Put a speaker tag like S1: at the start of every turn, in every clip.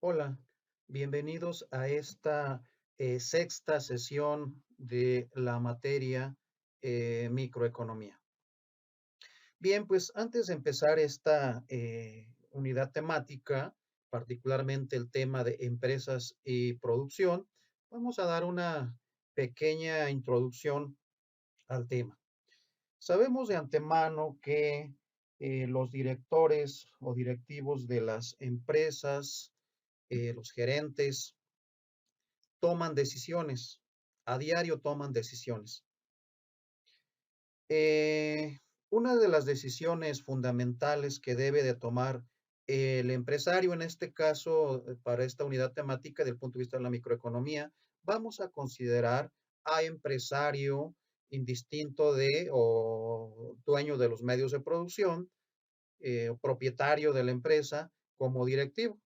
S1: Hola, bienvenidos a esta sexta sesión de la materia microeconomía. Bien, pues antes de empezar esta unidad temática, particularmente el tema de empresas y producción, vamos a dar una pequeña introducción al tema. Sabemos de antemano que los directores o directivos de las empresas, los gerentes, toman decisiones, a diario toman decisiones. Eh, una de las decisiones fundamentales que debe de tomar el empresario, en este caso, para esta unidad temática, del punto de vista de la microeconomía, vamos a considerar a empresario indistinto de o dueño de los medios de producción, o propietario de la empresa como directivo,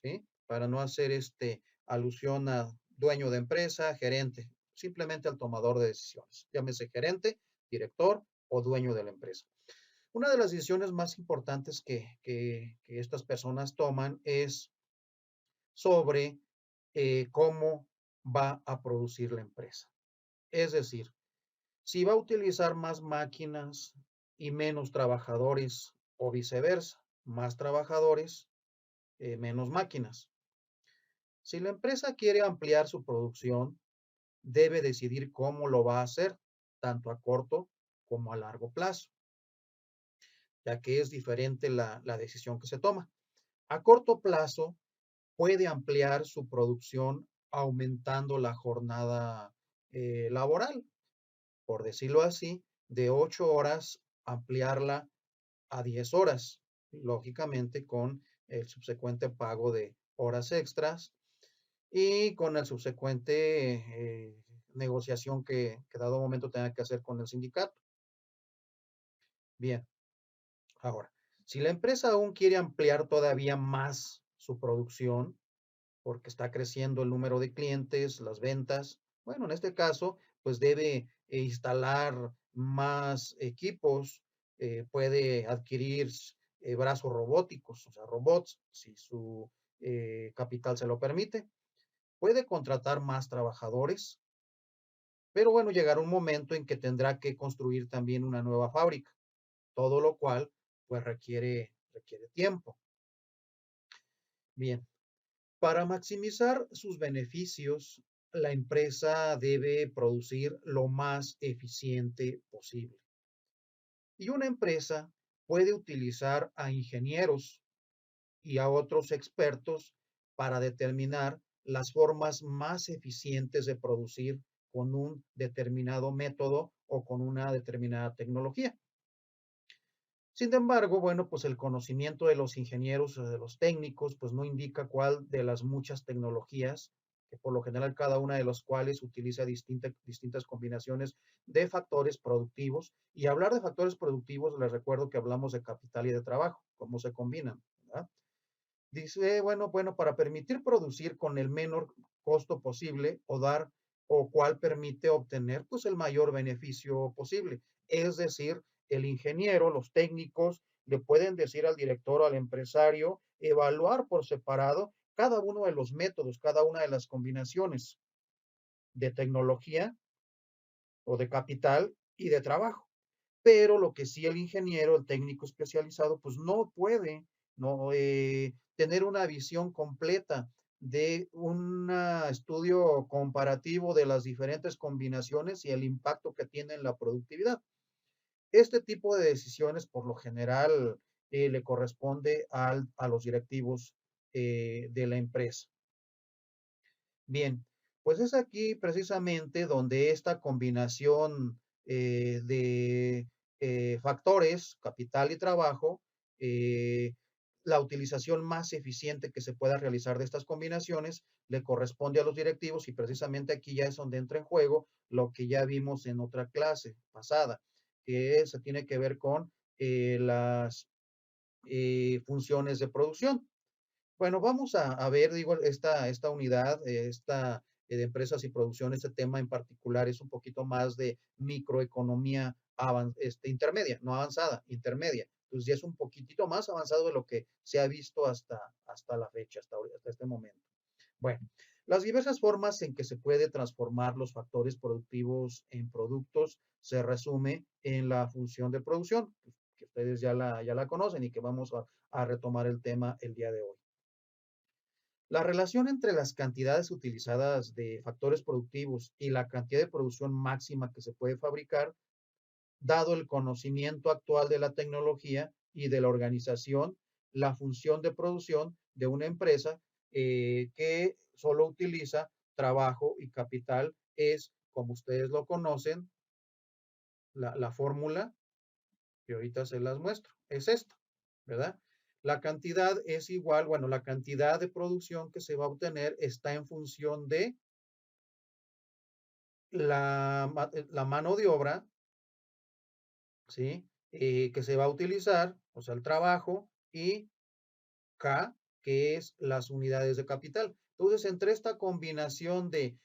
S1: ¿sí? Para no hacer alusión a dueño de empresa, gerente, simplemente al tomador de decisiones, llámese gerente, director o dueño de la empresa. Una de las decisiones más importantes que estas personas toman es sobre cómo va a producir la empresa. Es decir, si va a utilizar más máquinas y menos trabajadores o viceversa, más trabajadores, menos máquinas. Si la empresa quiere ampliar su producción, debe decidir cómo lo va a hacer, tanto a corto como a largo plazo, ya que es diferente la decisión que se toma. A corto plazo, puede ampliar su producción aumentando la jornada laboral, por decirlo así, de 8 horas, ampliarla a 10 horas, lógicamente con el subsecuente pago de horas extras y con el subsecuente negociación que dado momento tenga que hacer con el sindicato. Bien, ahora, si la empresa aún quiere ampliar todavía más su producción, porque está creciendo el número de clientes, las ventas, bueno, en este caso, pues debe instalar más equipos, puede adquirir brazos robóticos, o sea, robots, si su capital se lo permite, puede contratar más trabajadores, pero bueno, llegará un momento en que tendrá que construir también una nueva fábrica, todo lo cual pues requiere tiempo. Bien, para maximizar sus beneficios, la empresa debe producir lo más eficiente posible. Y una empresa puede utilizar a ingenieros y a otros expertos para determinar las formas más eficientes de producir con un determinado método o con una determinada tecnología. Sin embargo, bueno, pues el conocimiento de los ingenieros o de los técnicos, pues no indica cuál de las muchas tecnologías, que por lo general cada una de las cuales utiliza distintas combinaciones de factores productivos. Y hablar de factores productivos, les recuerdo que hablamos de capital y de trabajo, cómo se combinan, ¿verdad? Dice, bueno, para permitir producir con el menor costo posible o dar o cual permite obtener pues el mayor beneficio posible. Es decir, el ingeniero, los técnicos le pueden decir al director o al empresario evaluar por separado cada uno de los métodos, cada una de las combinaciones de tecnología o de capital y de trabajo. Pero lo que sí el ingeniero, el técnico especializado, pues no puede no tener una visión completa de un estudio comparativo de las diferentes combinaciones y el impacto que tiene en la productividad. Este tipo de decisiones, por lo general, le corresponde a los directivos de la empresa. Bien, pues es aquí precisamente donde esta combinación de factores, capital y trabajo, eh, la utilización más eficiente que se pueda realizar de estas combinaciones le corresponde a los directivos y precisamente aquí ya es donde entra en juego lo que ya vimos en otra clase pasada, que se tiene que ver con las funciones de producción. Bueno, vamos a ver, digo, esta unidad, esta de empresas y producción, este tema en particular es un poquito más de microeconomía intermedia, no avanzada, intermedia, Entonces ya es un poquitito más avanzado de lo que se ha visto hasta la fecha, hasta este momento. Bueno, las diversas formas en que se puede transformar los factores productivos en productos se resume en la función de producción, que ustedes ya la conocen y que vamos a retomar el tema el día de hoy. La relación entre las cantidades utilizadas de factores productivos y la cantidad de producción máxima que se puede fabricar, dado el conocimiento actual de la tecnología y de la organización, la función de producción de una empresa que solo utiliza trabajo y capital es, como ustedes lo conocen, la fórmula que ahorita se las muestro, es esta, ¿verdad? La cantidad es igual, bueno, la cantidad de producción que se va a obtener está en función de la mano de obra, ¿sí? Que se va a utilizar, o sea, el trabajo, y K, que es las unidades de capital. Entonces, entre esta combinación de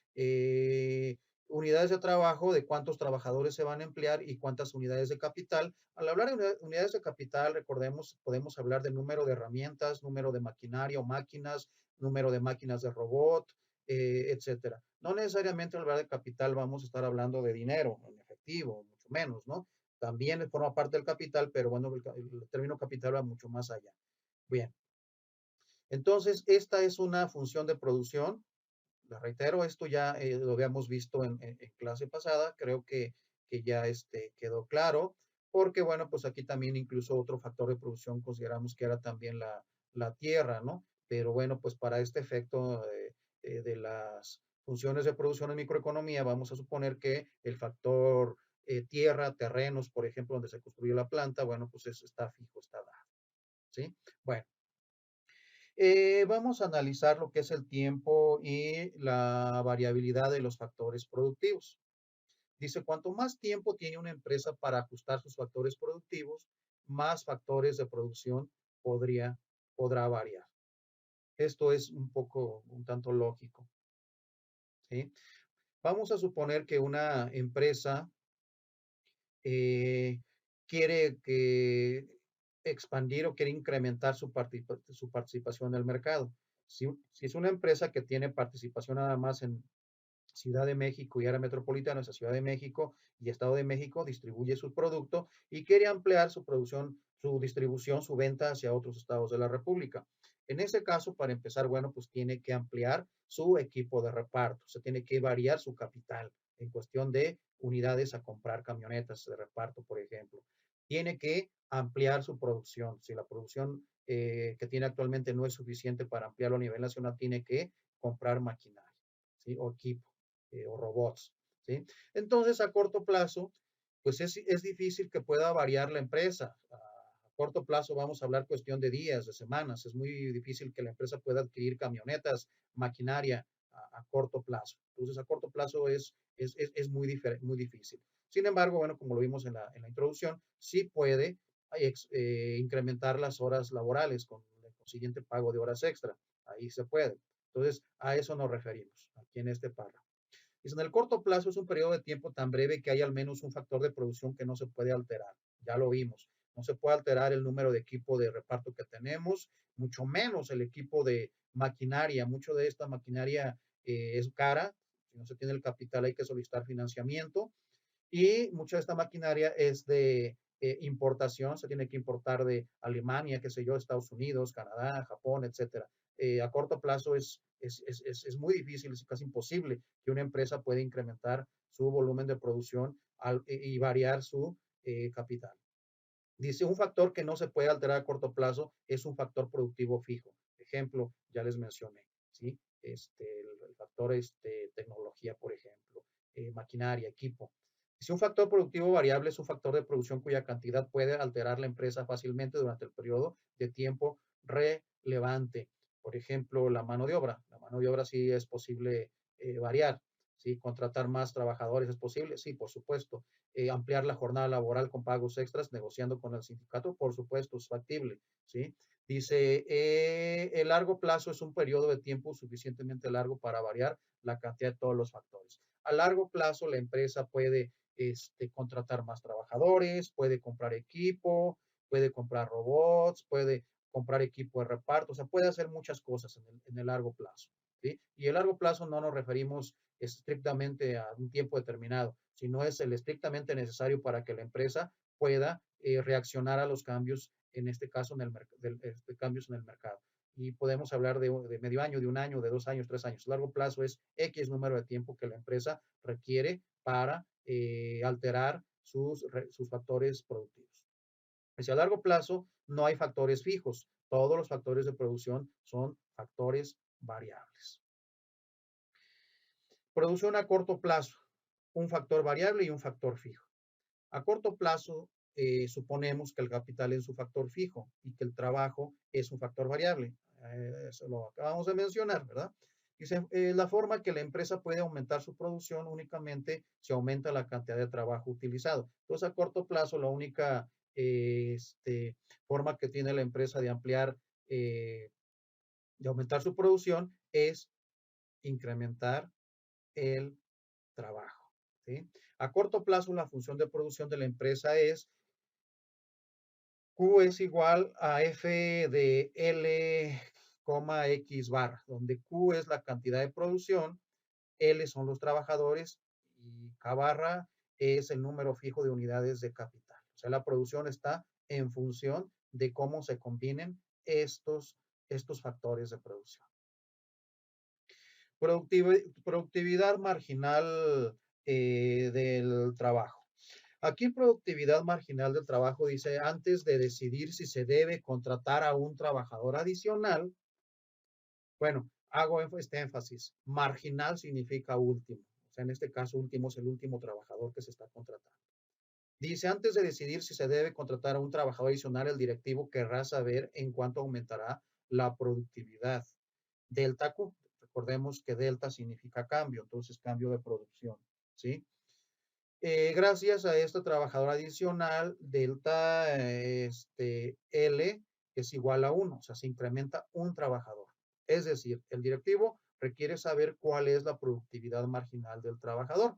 S1: unidades de trabajo, de cuántos trabajadores se van a emplear y cuántas unidades de capital, al hablar de unidades de capital, recordemos, podemos hablar del número de herramientas, número de maquinaria o máquinas, número de máquinas de robot, etcétera. No necesariamente al hablar de capital vamos a estar hablando de dinero en efectivo, mucho menos, ¿no? También forma parte del capital, pero bueno, el término capital va mucho más allá. Bien, entonces, esta es una función de producción. La reitero, esto ya lo habíamos visto en clase pasada, creo que ya quedó claro, porque bueno, pues aquí también incluso otro factor de producción consideramos que era también la tierra, ¿no? Pero bueno, pues para este efecto de las funciones de producción en microeconomía, vamos a suponer que el factor tierra, terrenos, por ejemplo, donde se construye la planta, bueno, pues eso está fijo, está dado, ¿sí? Bueno. Vamos a analizar lo que es el tiempo y la variabilidad de los factores productivos. Dice, cuanto más tiempo tiene una empresa para ajustar sus factores productivos, más factores de producción podrá variar. Esto es un tanto lógico, ¿sí? Vamos a suponer que una empresa eh, quiere expandir o quiere incrementar su participación en el mercado. Si es una empresa que tiene participación nada más en Ciudad de México y área metropolitana, esa Ciudad de México y Estado de México, distribuye su producto y quiere ampliar su producción, su distribución, su venta hacia otros estados de la República. En ese caso, para empezar, bueno, pues tiene que ampliar su equipo de reparto, se tiene que variar su capital en cuestión de unidades a comprar camionetas de reparto, por ejemplo. Tiene que ampliar su producción. Si la producción que tiene actualmente no es suficiente para ampliarlo a nivel nacional, tiene que comprar maquinaria, ¿sí? O equipo o robots, ¿sí? Entonces, a corto plazo, pues es difícil que pueda variar la empresa. A corto plazo vamos a hablar cuestión de días, de semanas. Es muy difícil que la empresa pueda adquirir camionetas, maquinaria a corto plazo. Entonces, a corto plazo es muy difícil. Sin embargo, bueno, como lo vimos en la introducción, sí puede incrementar las horas laborales con el consiguiente pago de horas extra. Ahí se puede. Entonces, a eso nos referimos aquí en este párrafo. Dice, en el corto plazo es un periodo de tiempo tan breve que hay al menos un factor de producción que no se puede alterar. Ya lo vimos. No se puede alterar el número de equipo de reparto que tenemos, mucho menos el equipo de maquinaria. Mucho de esta maquinaria es cara. Si no se tiene el capital hay que solicitar financiamiento. Y mucha de esta maquinaria es de importación, se tiene que importar de Alemania, qué sé yo, Estados Unidos, Canadá, Japón, etcétera. A corto plazo es muy difícil, es casi imposible que una empresa pueda incrementar su volumen de producción y variar su capital. Dice, un factor que no se puede alterar a corto plazo es un factor productivo fijo. Ejemplo, ya les mencioné, ¿sí? El factor tecnología, por ejemplo, maquinaria, equipo. Si un factor productivo variable es un factor de producción cuya cantidad puede alterar la empresa fácilmente durante el periodo de tiempo relevante. Por ejemplo, la mano de obra. La mano de obra sí es posible variar. ¿Sí? Contratar más trabajadores es posible, sí, por supuesto. Ampliar la jornada laboral con pagos extras, negociando con el sindicato, por supuesto, es factible, ¿sí? Dice, el largo plazo es un periodo de tiempo suficientemente largo para variar la cantidad de todos los factores. A largo plazo, la empresa puede contratar más trabajadores, puede comprar equipo, puede comprar robots, puede comprar equipo de reparto, o sea, puede hacer muchas cosas en el largo plazo. ¿Sí? Y el largo plazo no nos referimos estrictamente a un tiempo determinado, sino es el estrictamente necesario para que la empresa pueda reaccionar a los cambios, en este caso, cambios en el mercado. Y podemos hablar de medio año, de un año, de 2 años, 3 años. Largo plazo es X número de tiempo que la empresa requiere para alterar sus factores productivos. Hacia largo plazo no hay factores fijos. Todos los factores de producción son factores variables. Producción a corto plazo, un factor variable y un factor fijo. A corto plazo, suponemos que el capital es un factor fijo y que el trabajo es un factor variable. Eso lo acabamos de mencionar, ¿verdad? Dice, la forma que la empresa puede aumentar su producción únicamente si aumenta la cantidad de trabajo utilizado. Entonces, a corto plazo, la única forma que tiene la empresa de ampliar, de aumentar su producción es incrementar el trabajo. ¿Sí? A corto plazo, la función de producción de la empresa es Q es igual a F de L, X bar, donde Q es la cantidad de producción, L son los trabajadores y K barra es el número fijo de unidades de capital. O sea, la producción está en función de cómo se combinen estos factores de producción. Productividad marginal del trabajo. Aquí productividad marginal del trabajo dice, antes de decidir si se debe contratar a un trabajador adicional, bueno, hago este énfasis, marginal significa último. O sea, en este caso, último es el último trabajador que se está contratando. Dice, antes de decidir si se debe contratar a un trabajador adicional, el directivo querrá saber en cuánto aumentará la productividad. Delta Q, recordemos que delta significa cambio, entonces cambio de producción, ¿sí? Gracias a este trabajador adicional, delta L es igual a 1, o sea, se incrementa un trabajador. Es decir, el directivo requiere saber cuál es la productividad marginal del trabajador.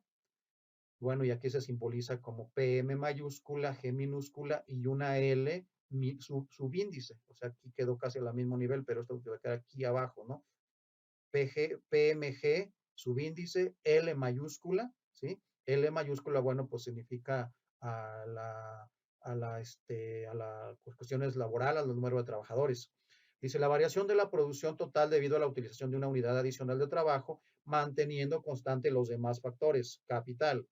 S1: Bueno, y aquí se simboliza como PM mayúscula, G minúscula y una L subíndice. O sea, aquí quedó casi al mismo nivel, pero esto va a quedar aquí abajo, ¿no? PMG, subíndice, L mayúscula, ¿sí? L mayúscula, bueno, pues significa a las cuestiones laborales, al número de trabajadores. Dice, la variación de la producción total debido a la utilización de una unidad adicional de trabajo, manteniendo constante los demás factores, capital.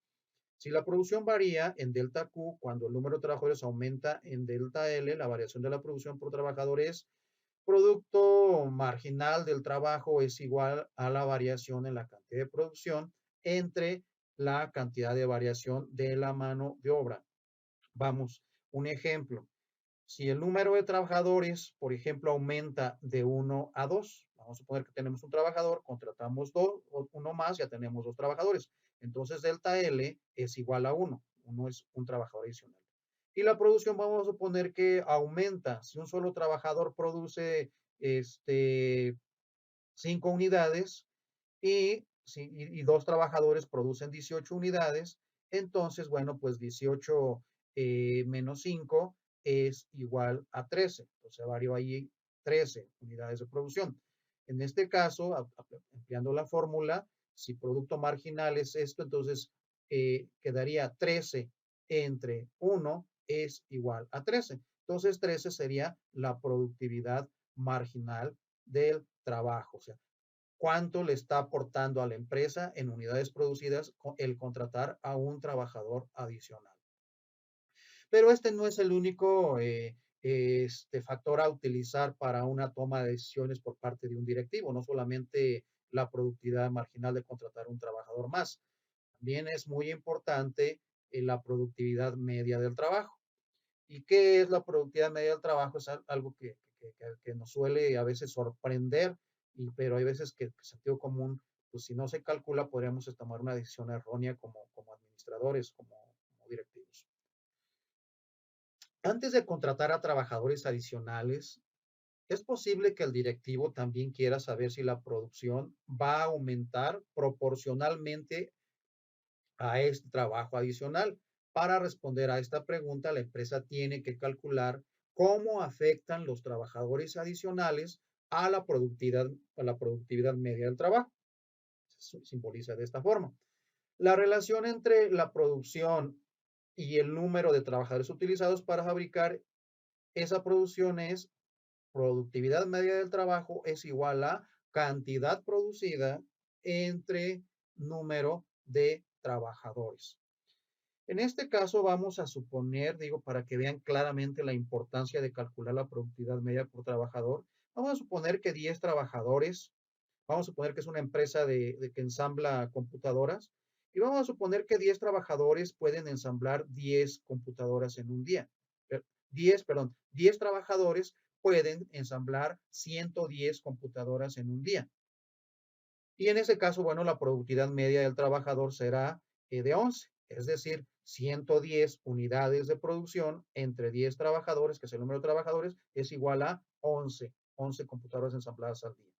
S1: Si la producción varía en delta Q, cuando el número de trabajadores aumenta en delta L, la variación de la producción por trabajador es producto marginal del trabajo es igual a la variación en la cantidad de producción entre la cantidad de variación de la mano de obra. Vamos, un ejemplo. Si el número de trabajadores, por ejemplo, aumenta de 1 a 2, vamos a suponer que tenemos un trabajador, contratamos uno más, ya tenemos 2 trabajadores. Entonces, delta L es igual a 1. Uno es un trabajador adicional. Y la producción vamos a suponer que aumenta. Si un solo trabajador produce 5 unidades y 2 trabajadores producen 18 unidades, entonces, bueno, pues 18 menos 5 es igual a 13. Entonces, varió ahí 13 unidades de producción. En este caso, empleando la fórmula, si producto marginal es esto, entonces quedaría 13 entre 1 es igual a 13. Entonces, 13 sería la productividad marginal del trabajo. O sea, cuánto le está aportando a la empresa en unidades producidas el contratar a un trabajador adicional. Pero este no es el único factor a utilizar para una toma de decisiones por parte de un directivo, no solamente la productividad marginal de contratar un trabajador más. También es muy importante la productividad media del trabajo. ¿Y qué es la productividad media del trabajo? Es algo que nos suele a veces sorprender, pero hay veces que el sentido común, pues si no se calcula, podríamos tomar una decisión errónea como administradores, como directivos. Antes de contratar a trabajadores adicionales, es posible que el directivo también quiera saber si la producción va a aumentar proporcionalmente a este trabajo adicional. Para responder a esta pregunta, la empresa tiene que calcular cómo afectan los trabajadores adicionales a la productividad media del trabajo. Se simboliza de esta forma. La relación entre la producción y el número de trabajadores utilizados para fabricar esa producción es productividad media del trabajo es igual a cantidad producida entre número de trabajadores. En este caso vamos a suponer, digo, para que vean claramente la importancia de calcular la productividad media por trabajador, vamos a suponer que 10 trabajadores, vamos a suponer que es una empresa de que ensambla computadoras, y vamos a suponer que 10 trabajadores pueden ensamblar 10 computadoras en un día. 10 trabajadores pueden ensamblar 110 computadoras en un día. Y en ese caso, bueno, la productividad media del trabajador será de 11, es decir, 110 unidades de producción entre 10 trabajadores, que es el número de trabajadores, es igual a 11 computadoras ensambladas al día.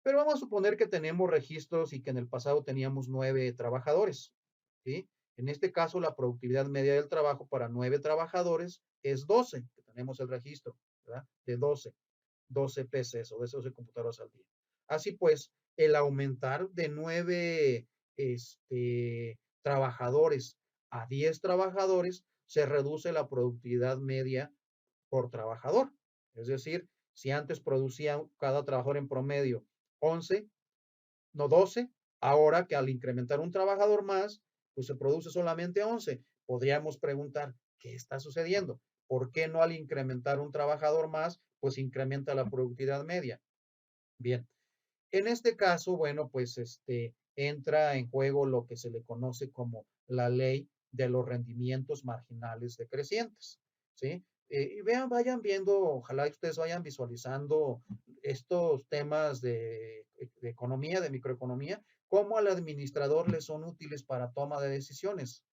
S1: Pero vamos a suponer que tenemos registros y que en el pasado teníamos 9 trabajadores, ¿sí? En este caso, la productividad media del trabajo para 9 trabajadores es 12, que tenemos el registro, ¿verdad? De 12 PCs o de 12 computadoras al día. Así pues, el aumentar de 9 trabajadores a 10 trabajadores, se reduce la productividad media por trabajador. Es decir, si antes producía cada trabajador en promedio 11, no 12, ahora que al incrementar un trabajador más, pues se produce solamente 11. Podríamos preguntar, ¿qué está sucediendo? ¿Por qué no al incrementar un trabajador más, pues incrementa la productividad media? Bien, en este caso, bueno, pues entra en juego lo que se le conoce como la ley de los rendimientos marginales decrecientes, ¿sí? Y vean, vayan viendo, ojalá ustedes vayan visualizando estos temas de economía, de microeconomía, cómo al administrador les son útiles para toma de decisiones,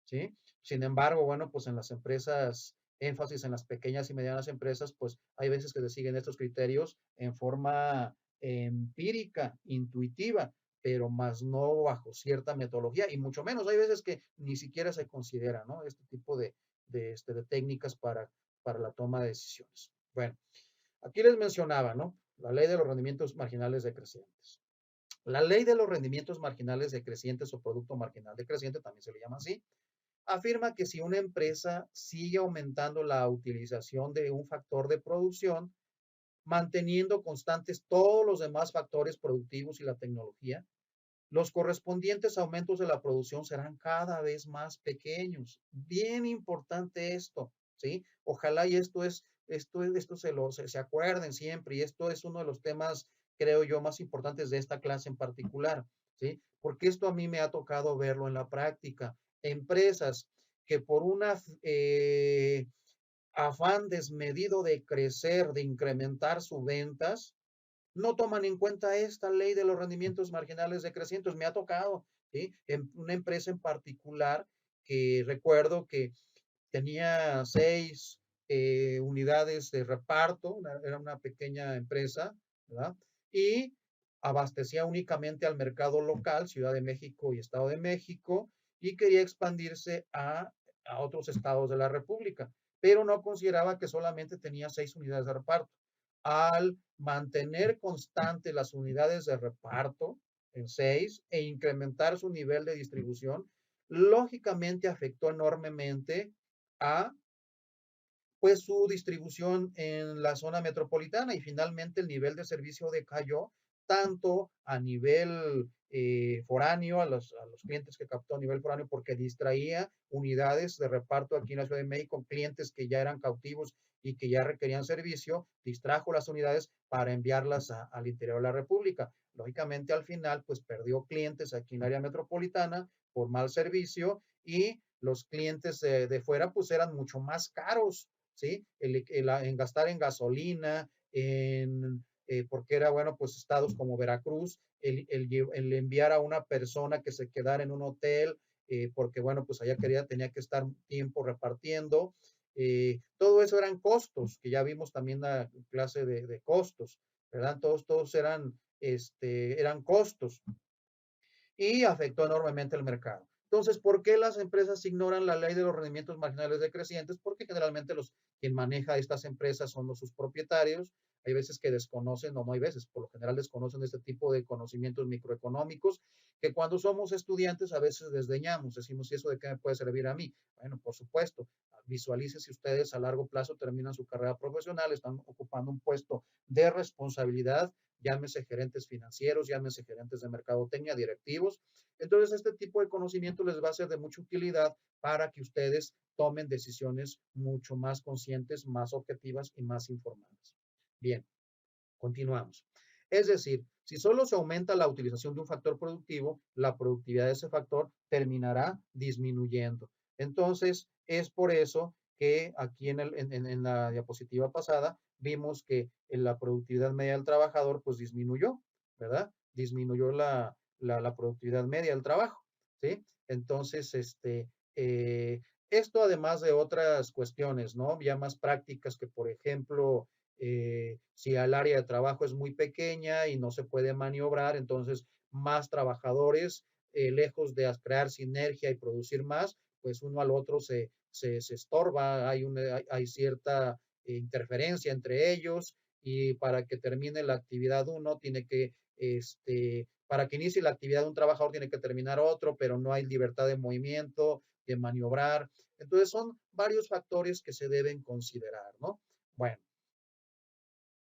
S1: ¿sí? Sin embargo, bueno, pues en las empresas, énfasis en las pequeñas y medianas empresas, pues hay veces que se siguen estos criterios en forma empírica, intuitiva, pero más no bajo cierta metodología y mucho menos, hay veces que ni siquiera se considera, ¿no? Este tipo de técnicas para la toma de decisiones. Bueno, aquí les mencionaba, ¿no? La ley de los rendimientos marginales decrecientes. La ley de los rendimientos marginales decrecientes o producto marginal decreciente, también se le llama así, afirma que si una empresa sigue aumentando la utilización de un factor de producción, manteniendo constantes todos los demás factores productivos y la tecnología, los correspondientes aumentos de la producción serán cada vez más pequeños. Bien importante esto, ¿sí? Ojalá y esto se acuerden siempre, y esto es uno de los temas, creo yo, más importantes de esta clase en particular, ¿sí? Porque esto a mí me ha tocado verlo en la práctica. Empresas que por una afán desmedido de crecer, de incrementar sus ventas, no toman en cuenta esta ley de los rendimientos marginales decrecientes. Me ha tocado, ¿sí? En una empresa en particular que recuerdo que tenía 6 unidades de reparto, era una pequeña empresa, ¿verdad? Y abastecía únicamente al mercado local, Ciudad de México y Estado de México, y quería expandirse a otros estados de la República, pero no consideraba que solamente tenía 6 unidades de reparto. Al mantener constante las unidades de reparto en 6 e incrementar su nivel de distribución, lógicamente afectó enormemente a pues su distribución en la zona metropolitana y finalmente el nivel de servicio decayó tanto a nivel foráneo, a los clientes que captó a nivel foráneo, porque distraía unidades de reparto aquí en la Ciudad de México, clientes que ya eran cautivos y que ya requerían servicio, distrajo las unidades para enviarlas al interior de la República. Lógicamente, al final, pues perdió clientes aquí en el área metropolitana por mal servicio y los clientes de fuera, pues eran mucho más caros, ¿sí? En gastar en gasolina, porque era, bueno, pues estados como Veracruz, el enviar a una persona que se quedara en un hotel, porque, bueno, pues allá tenía que estar un tiempo repartiendo. Todo eso eran costos, que ya vimos también la clase de costos, ¿verdad? Todos eran costos y afectó enormemente el mercado. Entonces, ¿por qué las empresas ignoran la ley de los rendimientos marginales decrecientes? Porque generalmente quien maneja estas empresas son sus propietarios. Hay veces que desconocen, o no hay veces, por lo general desconocen este tipo de conocimientos microeconómicos que cuando somos estudiantes a veces desdeñamos. Decimos, ¿y eso de qué me puede servir a mí? Bueno, por supuesto, visualice si ustedes a largo plazo terminan su carrera profesional, están ocupando un puesto de responsabilidad, llámese gerentes financieros, llámese gerentes de mercadotecnia, directivos. Entonces, este tipo de conocimiento les va a ser de mucha utilidad para que ustedes tomen decisiones mucho más conscientes, más objetivas y más informadas. Bien, continuamos. Es decir, si solo se aumenta la utilización de un factor productivo, la productividad de ese factor terminará disminuyendo. Entonces, es por eso que aquí en la diapositiva pasada vimos que en la productividad media del trabajador pues disminuyó, ¿verdad? Disminuyó la productividad media del trabajo, ¿sí? Entonces, esto además de otras cuestiones, ¿no? Ya más prácticas que, por ejemplo, si el área de trabajo es muy pequeña y no se puede maniobrar, entonces más trabajadores, lejos de crear sinergia y producir más, pues uno al otro se estorba, hay cierta interferencia entre ellos y para que termine la actividad uno tiene que, para que inicie la actividad de un trabajador tiene que terminar otro, pero no hay libertad de movimiento, de maniobrar. Entonces son varios factores que se deben considerar, ¿no? Bueno,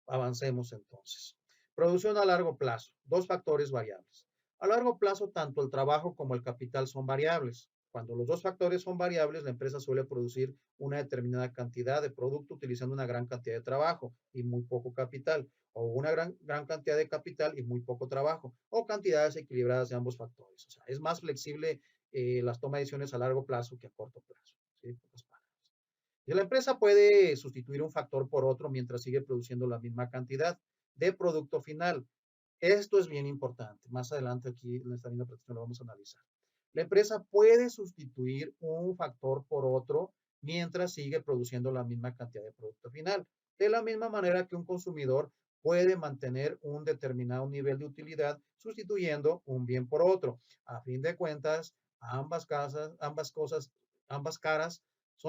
S1: avancemos entonces. Producción a largo plazo, dos factores variables. A largo plazo, tanto el trabajo como el capital son variables. Cuando los dos factores son variables, la empresa suele producir una determinada cantidad de producto utilizando una gran cantidad de trabajo y muy poco capital, o una gran cantidad de capital y muy poco trabajo, o cantidades equilibradas de ambos factores. O sea, es más flexible las tomas de decisiones a largo plazo que a corto plazo. ¿Sí? Y la empresa puede sustituir un factor por otro mientras sigue produciendo la misma cantidad de producto final. Esto es bien importante. Más adelante aquí en esta misma presentación lo vamos a analizar. La empresa puede sustituir un factor por otro mientras sigue produciendo la misma cantidad de producto final. De la misma manera que un consumidor puede mantener un determinado nivel de utilidad sustituyendo un bien por otro. A fin de cuentas, ambas caras son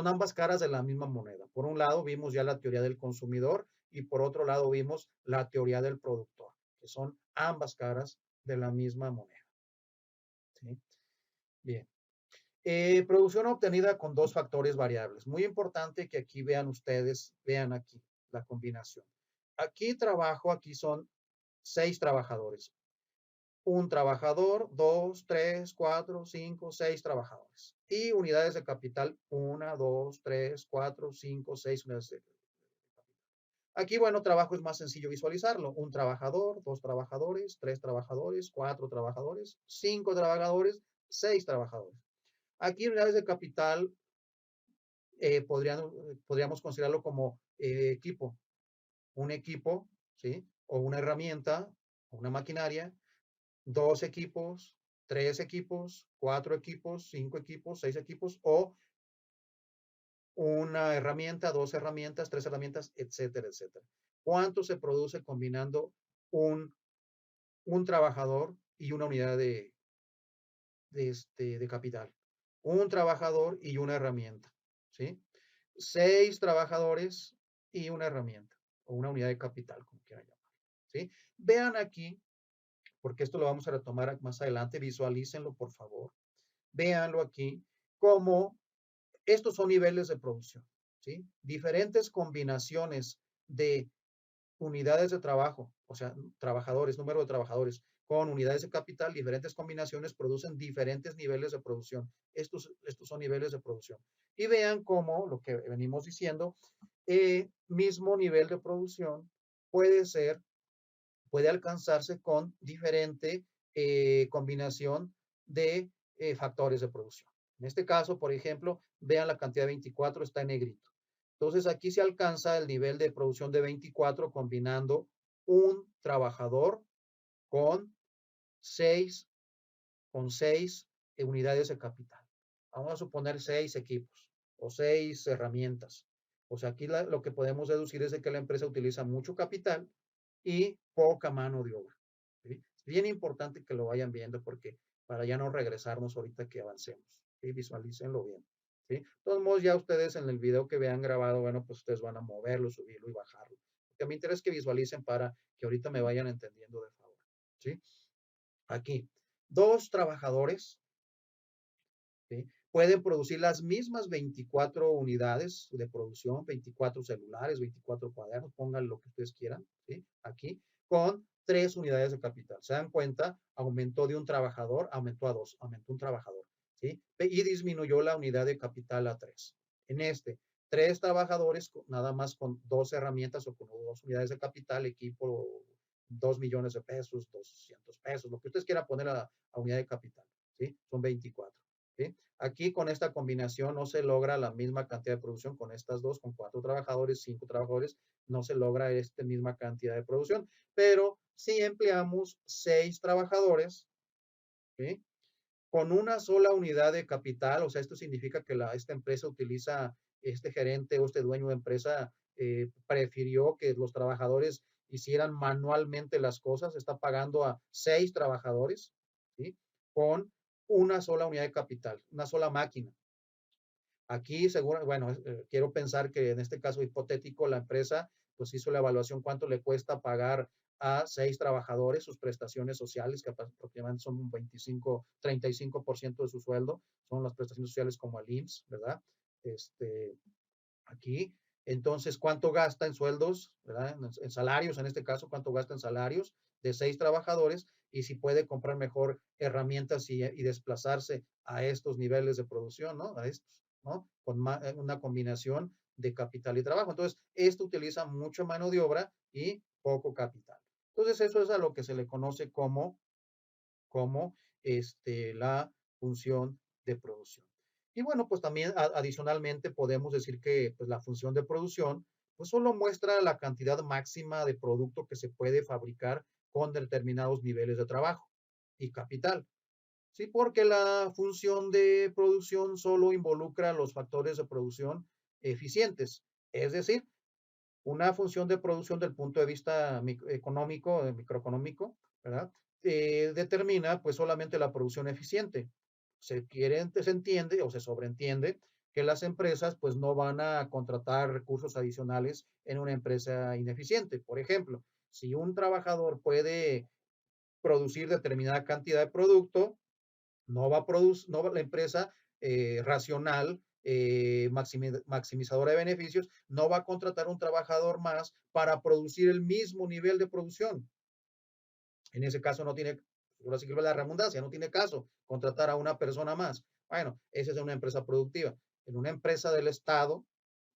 S1: ambas caras de la misma moneda. Por un lado vimos ya la teoría del consumidor y por otro lado vimos la teoría del productor, que son ambas caras de la misma moneda. ¿Sí? Bien. Producción obtenida con dos factores variables. Muy importante que aquí vean ustedes, vean aquí la combinación. Aquí son 6 trabajadores. Un trabajador, 2, 3, 4, 5, 6 trabajadores. Y unidades de capital, 1, 2, 3, 4, 5, 6 unidades de capital. Aquí, bueno, trabajo es más sencillo visualizarlo. Un trabajador, dos trabajadores, tres trabajadores, cuatro trabajadores, cinco trabajadores, seis trabajadores. Aquí unidades de capital podríamos considerarlo como equipo. Un equipo, ¿sí? O una herramienta, una maquinaria, dos equipos, tres equipos, cuatro equipos, cinco equipos, seis equipos, o una herramienta, dos herramientas, tres herramientas, etcétera, etcétera. ¿Cuánto se produce combinando un, un trabajador y una unidad de capital? Un trabajador y una herramienta, ¿sí? Seis trabajadores y una herramienta, o una unidad de capital, como quieran llamar, ¿sí? Vean aquí, porque esto lo vamos a retomar más adelante, visualícenlo, por favor. Véanlo aquí, como estos son niveles de producción, ¿sí? Diferentes combinaciones de unidades de trabajo, o sea, trabajadores, número de trabajadores, con unidades de capital, diferentes combinaciones producen diferentes niveles de producción. Estos son niveles de producción. Y vean cómo, lo que venimos diciendo, mismo nivel de producción puede ser, puede alcanzarse con diferente combinación de factores de producción. En este caso, por ejemplo, vean la cantidad de 24, está en negrito. Entonces, aquí se alcanza el nivel de producción de 24 combinando un trabajador con 6 unidades de capital. Vamos a suponer 6 equipos o 6 herramientas. O sea, aquí lo que podemos deducir es de que la empresa utiliza mucho capital y poca mano de obra. ¿Sí? Es bien importante que lo vayan viendo porque para ya no regresarnos ahorita que avancemos. ¿Sí? Visualícenlo bien. ¿Sí? De todos modos, ya ustedes en el video que vean grabado, bueno, pues ustedes van a moverlo, subirlo y bajarlo. Lo que me interesa es que visualicen para que ahorita me vayan entendiendo de favor. ¿Sí? Aquí, dos trabajadores, ¿sí? Pueden producir las mismas 24 unidades de producción, 24 celulares, 24 cuadernos, pongan lo que ustedes quieran, ¿sí? Aquí, con 3 unidades de capital. ¿Se dan cuenta? Aumentó de un trabajador, aumentó a 2, aumentó un trabajador, ¿sí? Y disminuyó la unidad de capital a 3. En este, 3 trabajadores, nada más con 2 herramientas o con 2 unidades de capital, equipo, 2 millones de pesos, 200 pesos, lo que ustedes quieran poner a unidad de capital, ¿sí? Son 24. ¿Sí? Aquí con esta combinación no se logra la misma cantidad de producción con estas dos, con 4 trabajadores, 5 trabajadores, no se logra esta misma cantidad de producción. Pero si empleamos 6 trabajadores, ¿sí? Con una sola unidad de capital, o sea, esto significa que esta empresa utiliza, este gerente o este dueño de empresa prefirió que los trabajadores hicieran manualmente las cosas, está pagando a 6 trabajadores, ¿sí? Con una sola unidad de capital, una sola máquina. Aquí, seguro, bueno, quiero pensar que en este caso hipotético, la empresa pues hizo la evaluación cuánto le cuesta pagar a 6 trabajadores sus prestaciones sociales, que aproximadamente son un 25, 35% de su sueldo, son las prestaciones sociales como el IMSS, ¿verdad? Aquí, entonces, ¿cuánto gasta en sueldos, ¿verdad? En salarios, en este caso, cuánto gasta en salarios de 6 trabajadores y si puede comprar mejor herramientas y desplazarse a estos niveles de producción, ¿no? A estos, ¿no? Con una combinación de capital y trabajo. Entonces, esto utiliza mucha mano de obra y poco capital. Entonces, eso es a lo que se le conoce como la función de producción. Y bueno, pues también adicionalmente podemos decir que pues, la función de producción pues solo muestra la cantidad máxima de producto que se puede fabricar con determinados niveles de trabajo y capital. Sí, porque la función de producción solo involucra los factores de producción eficientes. Es decir, una función de producción del punto de vista económico, microeconómico, ¿verdad? Determina pues solamente la producción eficiente. Se entiende o se sobreentiende que las empresas pues no van a contratar recursos adicionales en una empresa ineficiente. Por ejemplo, si un trabajador puede producir determinada cantidad de producto, no va a producir, no, la empresa racional, maximizadora de beneficios, no va a contratar un trabajador más para producir el mismo nivel de producción. En ese caso no tiene, ahora sí que la redundancia, no tiene caso contratar a una persona más. Bueno, esa es una empresa productiva. En una empresa del Estado,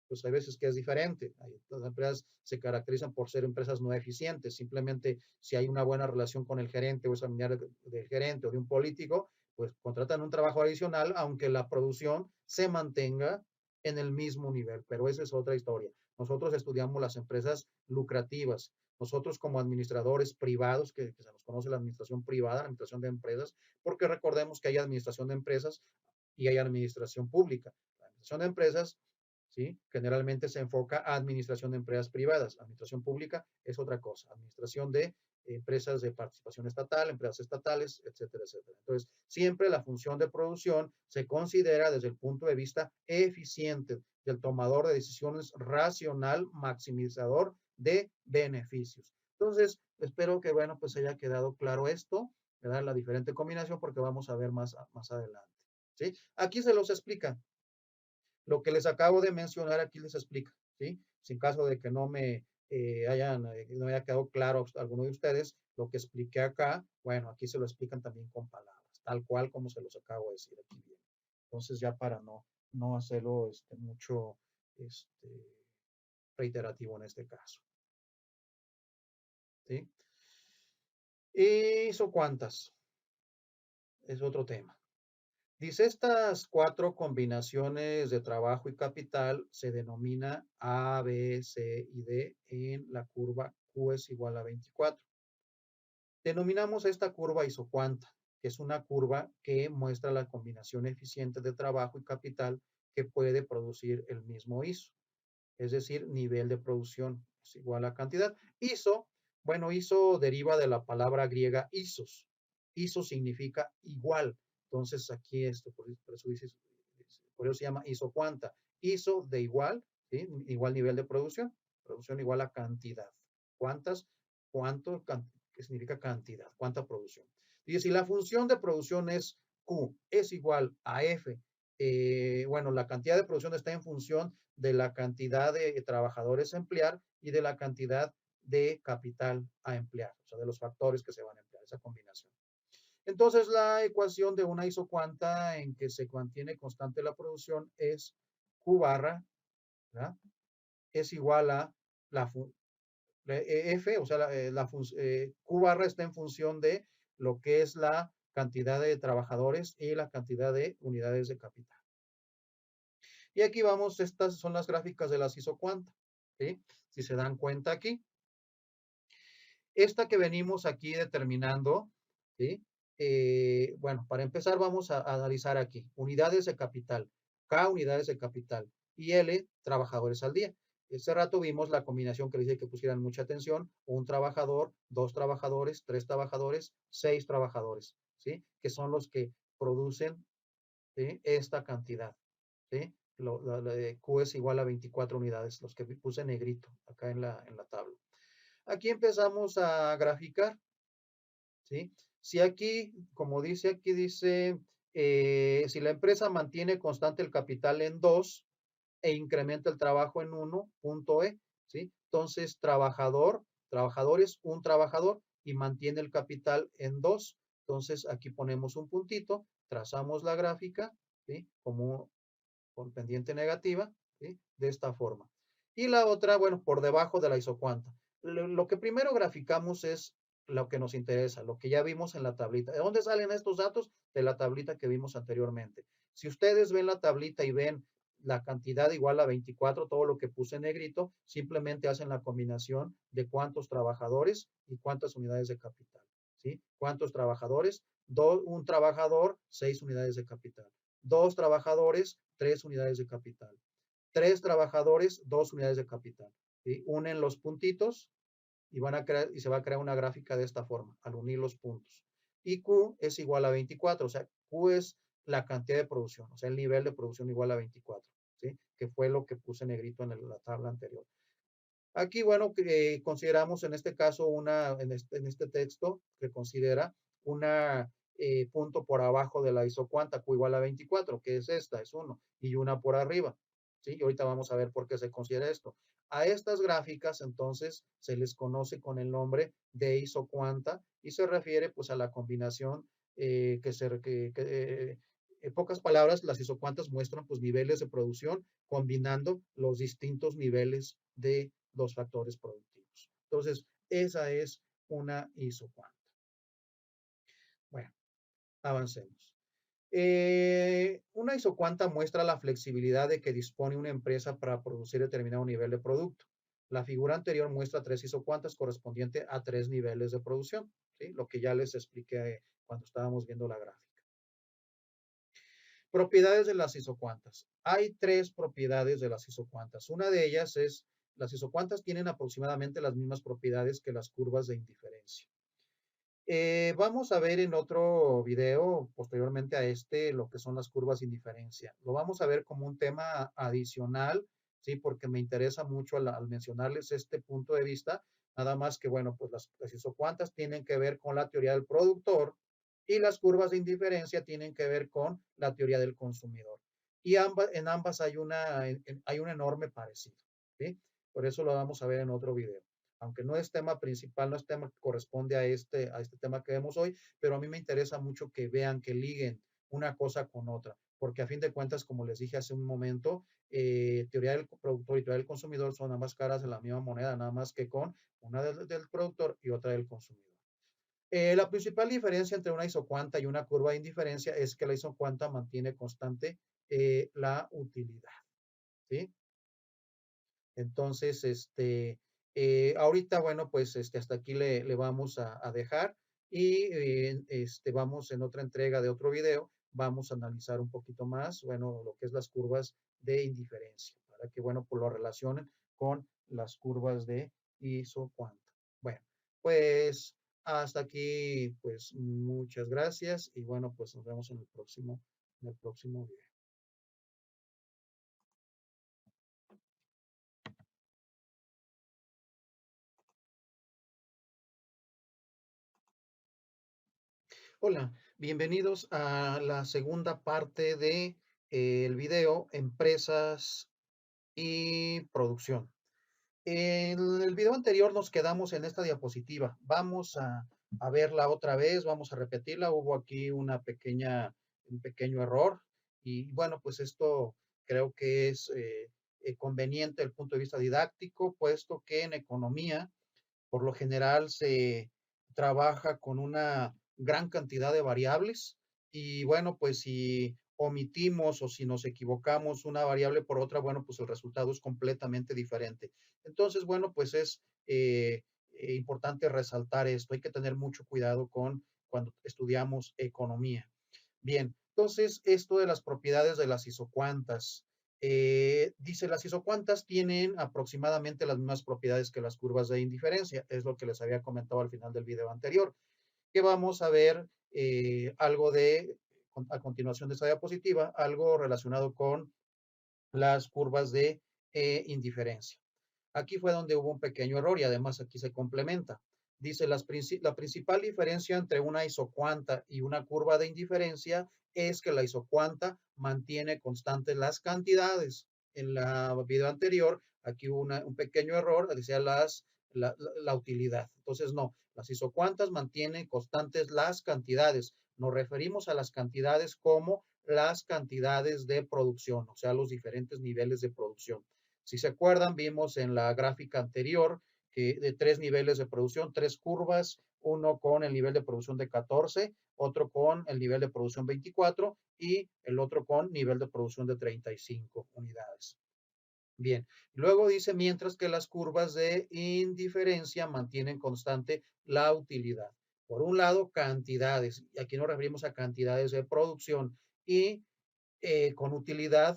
S1: pues hay veces que es diferente. Las empresas se caracterizan por ser empresas no eficientes. Simplemente si hay una buena relación con el gerente o es familiar del gerente o de un político, pues contratan un trabajo adicional, aunque la producción se mantenga en el mismo nivel. Pero esa es otra historia. Nosotros estudiamos las empresas lucrativas. Nosotros como administradores privados, que se nos conoce la administración privada, la administración de empresas, porque recordemos que hay administración de empresas y hay administración pública. La administración de empresas, ¿sí? Generalmente se enfoca a administración de empresas privadas. Administración pública es otra cosa. Administración de empresas de participación estatal, empresas estatales, etcétera, etcétera. Entonces, siempre la función de producción se considera desde el punto de vista eficiente del tomador de decisiones racional, maximizador de beneficios. Entonces, espero que, bueno, pues haya quedado claro esto, ¿verdad? La diferente combinación, porque vamos a ver más adelante. ¿Sí? Aquí se los explica. Lo que les acabo de mencionar aquí les explica, ¿sí? Sin caso de que no haya quedado claro a alguno de ustedes, lo que expliqué acá, bueno, aquí se lo explican también con palabras, tal cual como se los acabo de decir aquí bien. Entonces ya para no hacerlo mucho este, reiterativo en este caso, ¿sí? ¿Y son cuántas? Es otro tema. Dice, estas 4 combinaciones de trabajo y capital se denomina A, B, C y D en la curva Q es igual a 24. Denominamos esta curva isocuanta, que es una curva que muestra la combinación eficiente de trabajo y capital que puede producir el mismo ISO, es decir, nivel de producción es igual a cantidad. ISO, bueno, ISO deriva de la palabra griega isos, ISO significa igual. Entonces aquí esto, por eso dice, por eso se llama isocuanta. ISO de igual, ¿sí? Igual nivel de producción igual a cantidad. ¿Cuántas? ¿Cuánto? ¿Qué significa cantidad? ¿Cuánta producción? Y si la función de producción es Q es igual a F, bueno, la cantidad de producción está en función de la cantidad de trabajadores a emplear y de la cantidad de capital a emplear, o sea, de los factores que se van a emplear, esa combinación. Entonces, la ecuación de una isocuanta en que se mantiene constante la producción es Q barra, ¿verdad? Es igual a la F, o sea, Q barra está en función de lo que es la cantidad de trabajadores y la cantidad de unidades de capital. Y aquí vamos, estas son las gráficas de las isocuanta, ¿sí? Si se dan cuenta aquí, esta que venimos aquí determinando, ¿sí? Bueno, para empezar vamos a analizar aquí unidades de capital, K unidades de capital y L trabajadores al día. Este rato vimos la combinación que les dije que pusieran mucha atención, un trabajador, dos trabajadores, tres trabajadores, seis trabajadores, ¿sí? Que son los que producen, ¿sí? Esta cantidad, ¿sí? La de Q es igual a 24 unidades, los que puse negrito acá en la tabla. Aquí empezamos a graficar, ¿sí? Si aquí, como dice aquí, dice, si la empresa mantiene constante el capital en 2 e incrementa el trabajo en 1, punto E, ¿sí? Entonces, trabajador es un trabajador y mantiene el capital en 2. Entonces, aquí ponemos un puntito, trazamos la gráfica, ¿sí? Como con pendiente negativa, ¿sí? De esta forma. Y la otra, bueno, por debajo de la isocuanta. Lo que primero graficamos es lo que nos interesa, lo que ya vimos en la tablita. ¿De dónde salen estos datos? De la tablita que vimos anteriormente. Si ustedes ven la tablita y ven la cantidad igual a 24, todo lo que puse en negrito, simplemente hacen la combinación de cuántos trabajadores y cuántas unidades de capital. ¿Sí? ¿Cuántos trabajadores? Un trabajador, 6 unidades de capital. Dos trabajadores, 3 unidades de capital. Tres trabajadores, 2 unidades de capital. ¿Sí? Unen los puntitos y, y se va a crear una gráfica de esta forma, al unir los puntos. Y Q es igual a 24, o sea, Q es la cantidad de producción, o sea, el nivel de producción igual a 24, ¿sí? Que fue lo que puse negrito en la tabla anterior. Aquí, bueno, consideramos en este caso en este texto que considera una punto por abajo de la isocuanta Q igual a 24, que es esta, es 1, y una por arriba. ¿Sí? Y ahorita vamos a ver por qué se considera esto. A estas gráficas, entonces, se les conoce con el nombre de isocuanta y se refiere, pues, a la combinación en pocas palabras, las isocuantas muestran, pues, niveles de producción combinando los distintos niveles de los factores productivos. Entonces, esa es una isocuanta. Bueno, avancemos. Una isocuanta muestra la flexibilidad de que dispone una empresa para producir determinado nivel de producto. La figura anterior muestra 3 isocuantas correspondientes a 3 niveles de producción, ¿sí? Lo que ya les expliqué cuando estábamos viendo la gráfica. Propiedades de las isocuantas. Hay 3 propiedades de las isocuantas. Una de ellas es, las isocuantas tienen aproximadamente las mismas propiedades que las curvas de indiferencia. Vamos a ver en otro video, posteriormente a este, lo que son las curvas de indiferencia. Lo vamos a ver como un tema adicional, ¿sí? Porque me interesa mucho al mencionarles este punto de vista. Nada más que, bueno, pues las isocuantas tienen que ver con la teoría del productor y las curvas de indiferencia tienen que ver con la teoría del consumidor. Y en ambas hay un enorme parecido, ¿sí? Por eso lo vamos a ver en otro video. Aunque no es tema principal, no es tema que corresponde a este tema que vemos hoy, pero a mí me interesa mucho que vean, que liguen una cosa con otra, porque a fin de cuentas, como les dije hace un momento, teoría del productor y teoría del consumidor son ambas caras de la misma moneda, nada más que con una del productor y otra del consumidor. La principal diferencia entre una isocuanta y una curva de indiferencia es que la isocuanta mantiene constante la utilidad, ¿sí? Entonces, ahorita, bueno, pues hasta aquí le vamos a dejar y vamos en otra entrega de otro video, vamos a analizar un poquito más, bueno, lo que es las curvas de indiferencia, para que, bueno, pues lo relacionen con las curvas de isocuanta. Bueno, pues Hasta aquí, pues muchas gracias y bueno, pues nos vemos en el próximo video. Hola, bienvenidos a la segunda parte de el video Empresas y Producción. En el video anterior nos quedamos en esta diapositiva. Vamos a verla otra vez, vamos a repetirla. Hubo aquí un pequeño error y bueno, pues esto creo que es conveniente desde el punto de vista didáctico, puesto que en economía por lo general se trabaja con una gran cantidad de variables y bueno, pues si omitimos o si nos equivocamos una variable por otra, bueno, pues el resultado es completamente diferente. Entonces, bueno, pues es importante resaltar esto. Hay que tener mucho cuidado con cuando estudiamos economía. Bien, entonces esto de las propiedades de las isocuantas. Dice, las isocuantas tienen aproximadamente las mismas propiedades que las curvas de indiferencia. Es lo que les había comentado al final del video anterior, que vamos a ver algo a continuación de esta diapositiva, algo relacionado con las curvas de indiferencia. Aquí fue donde hubo un pequeño error y además aquí se complementa. Dice, la principal diferencia entre una isocuanta y una curva de indiferencia es que la isocuanta mantiene constantes las cantidades. En la video anterior, aquí hubo un pequeño error, decía la utilidad. Entonces, no, las isocuantas mantienen constantes las cantidades. Nos referimos a las cantidades como las cantidades de producción, o sea, los diferentes niveles de producción. Si se acuerdan, vimos en la gráfica anterior que de tres niveles de producción, tres curvas, uno con el nivel de producción de 14, otro con el nivel de producción 24 y el otro con nivel de producción de 35 unidades. Bien, luego dice, mientras que las curvas de indiferencia mantienen constante la utilidad. Por un lado, cantidades, y aquí nos referimos a cantidades de producción, y con utilidad,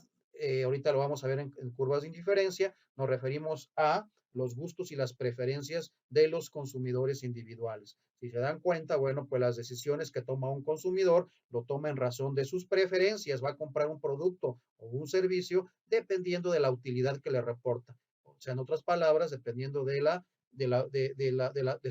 S1: ahorita lo vamos a ver en curvas de indiferencia, nos referimos a los gustos y las preferencias de los consumidores individuales. Si se dan cuenta, bueno, pues las decisiones que toma un consumidor lo toma en razón de sus preferencias, va a comprar un producto o un servicio dependiendo de la utilidad que le reporta. O sea, en otras palabras, dependiendo de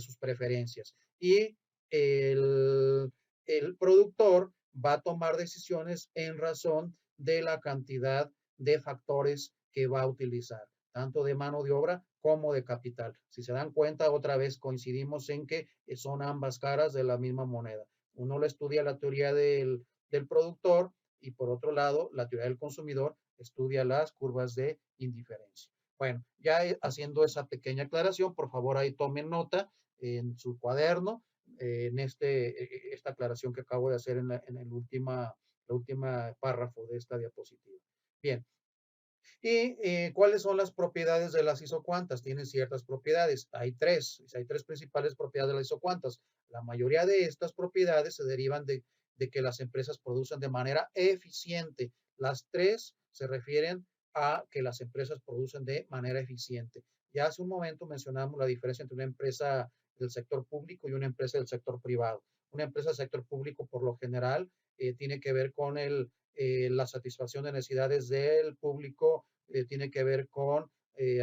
S1: sus preferencias. Y el, el productor va a tomar decisiones en razón de la cantidad de factores que va a utilizar, tanto de mano de obra como de capital. Si se dan cuenta, otra vez coincidimos en que son ambas caras de la misma moneda. Uno le estudia la teoría del productor y por otro lado, la teoría del consumidor estudia las curvas de indiferencia. Bueno, ya haciendo esa pequeña aclaración, por favor ahí tomen nota en su cuaderno, en esta aclaración que acabo de hacer en el última párrafo de esta diapositiva. Bien, ¿y cuáles son las propiedades de las isocuantas? Tienen ciertas propiedades. Hay tres principales propiedades de las isocuantas. La mayoría de estas propiedades se derivan de que las empresas producen de manera eficiente. Las tres se refieren a que las empresas producen de manera eficiente. Ya hace un momento mencionamos la diferencia entre una empresa del sector público y una empresa del sector privado. Una empresa del sector público, por lo general, tiene que ver con la satisfacción de necesidades del público, tiene que ver con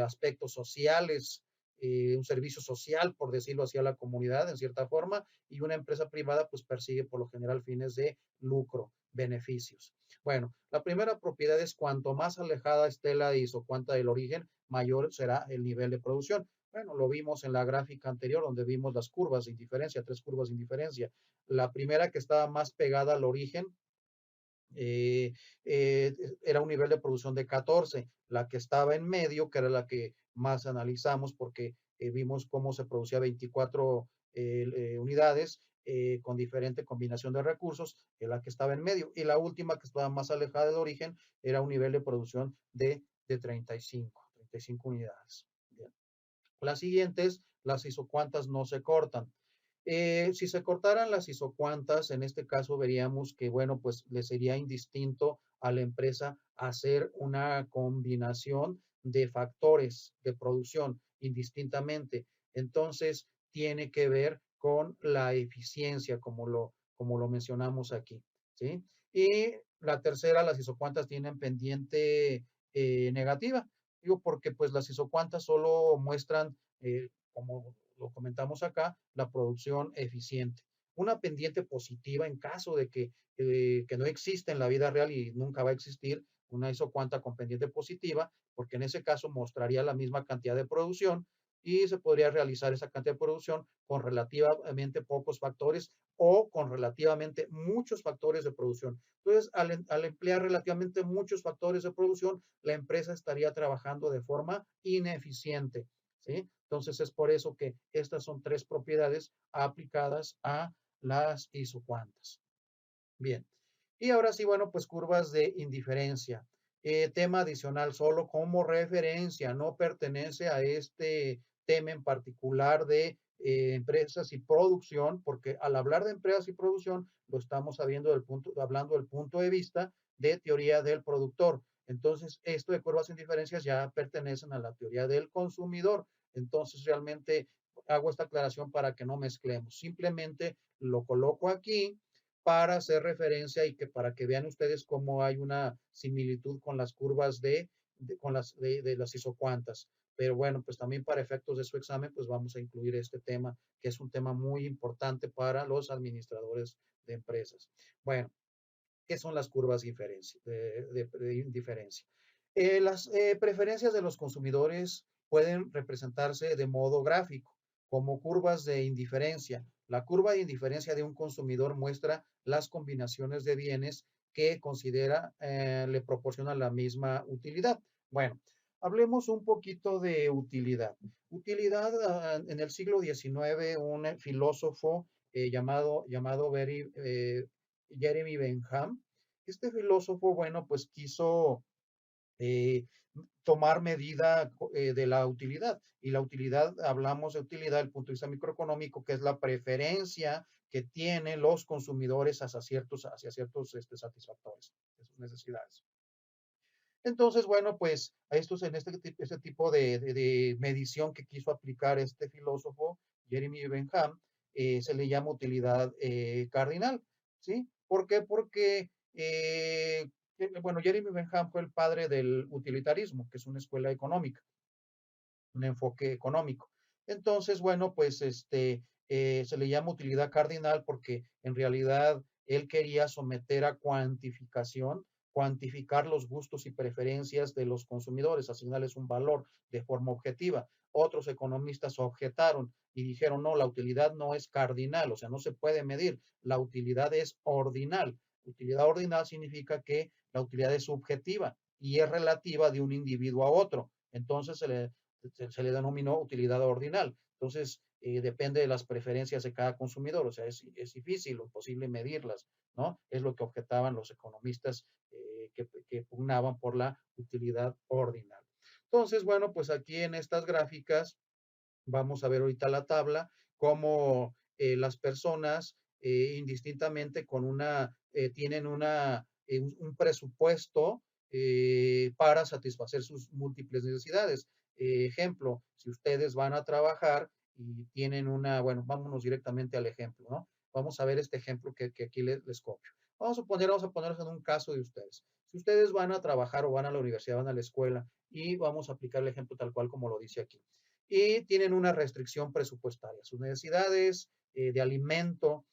S1: aspectos sociales, un servicio social, por decirlo así, a la comunidad, en cierta forma, y una empresa privada pues persigue por lo general fines de lucro, beneficios. Bueno, la primera propiedad es cuanto más alejada esté la isocuanta del origen, mayor será el nivel de producción. Bueno, lo vimos en la gráfica anterior donde vimos las curvas de indiferencia, tres curvas de indiferencia. La primera que estaba más pegada al origen eh, eh, era un nivel de producción de 14. La que estaba en medio, que era la que más analizamos porque vimos cómo se producía 24 unidades con diferente combinación de recursos, la que estaba en medio. Y la última, que estaba más alejada del origen, era un nivel de producción de 35 unidades. Bien. Las siguientes, las isocuantas no se cortan. Si se cortaran las isocuantas, en este caso veríamos que, bueno, pues le sería indistinto a la empresa hacer una combinación de factores de producción indistintamente. Entonces, tiene que ver con la eficiencia, como lo mencionamos aquí, ¿sí? Y la tercera, las isocuantas tienen pendiente negativa. Digo, porque pues las isocuantas solo muestran, como lo comentamos acá, la producción eficiente. Una pendiente positiva en caso de que no existe en la vida real y nunca va a existir una isocuanta con pendiente positiva, porque en ese caso mostraría la misma cantidad de producción y se podría realizar esa cantidad de producción con relativamente pocos factores o con relativamente muchos factores de producción. Entonces, al emplear relativamente muchos factores de producción, la empresa estaría trabajando de forma ineficiente, ¿sí? Entonces, es por eso que estas son tres propiedades aplicadas a las isocuantas. Bien. Y ahora sí, bueno, pues curvas de indiferencia. Tema adicional solo como referencia, no pertenece a este tema en particular de empresas y producción, porque al hablar de empresas y producción lo estamos hablando del punto de vista de teoría del productor. Entonces, esto de curvas de indiferencias ya pertenecen a la teoría del consumidor. Entonces, realmente hago esta aclaración para que no mezclemos. Simplemente lo coloco aquí para hacer referencia y que para que vean ustedes cómo hay una similitud con las curvas de las isocuantas. Pero bueno, pues también para efectos de su examen, pues vamos a incluir este tema, que es un tema muy importante para los administradores de empresas. Bueno, ¿qué son las curvas de indiferencia? Las preferencias de los consumidores pueden representarse de modo gráfico, como curvas de indiferencia. La curva de indiferencia de un consumidor muestra las combinaciones de bienes que considera le proporcionan la misma utilidad. Bueno, hablemos un poquito de utilidad. Utilidad, en el siglo XIX, un filósofo llamado Jeremy Bentham. Este filósofo, bueno, pues quiso eh, tomar medida de la utilidad. Y la utilidad, hablamos de utilidad desde el punto de vista microeconómico, que es la preferencia que tienen los consumidores hacia ciertos satisfactores de sus necesidades. Entonces, bueno, pues estos en este tipo de medición que quiso aplicar este filósofo, Jeremy Bentham, se le llama utilidad cardinal, ¿sí? ¿Por qué? Porque, bueno, Jeremy Bentham fue el padre del utilitarismo, que es una escuela económica, un enfoque económico. Entonces, bueno, pues se le llama utilidad cardinal porque en realidad él quería someter a cuantificación, cuantificar los gustos y preferencias de los consumidores, asignarles un valor de forma objetiva. Otros economistas objetaron y dijeron, no, la utilidad no es cardinal, o sea, no se puede medir, la utilidad es ordinal. Utilidad ordinal significa que la utilidad es subjetiva y es relativa de un individuo a otro. Entonces se le denominó utilidad ordinal. Entonces, depende de las preferencias de cada consumidor, o sea, es difícil o imposible medirlas, ¿no? Es lo que objetaban los economistas que pugnaban por la utilidad ordinal. Entonces, bueno, pues aquí en estas gráficas vamos a ver ahorita la tabla, cómo las personas indistintamente tienen un presupuesto para satisfacer sus múltiples necesidades. Ejemplo, si ustedes van a trabajar y tienen bueno, vámonos directamente al ejemplo, ¿no? Vamos a ver este ejemplo que aquí les copio. Vamos a ponernos en un caso de ustedes. Si ustedes van a trabajar o van a la universidad, van a la escuela y vamos a aplicar el ejemplo tal cual como lo dice aquí y tienen una restricción presupuestaria. Sus necesidades de alimento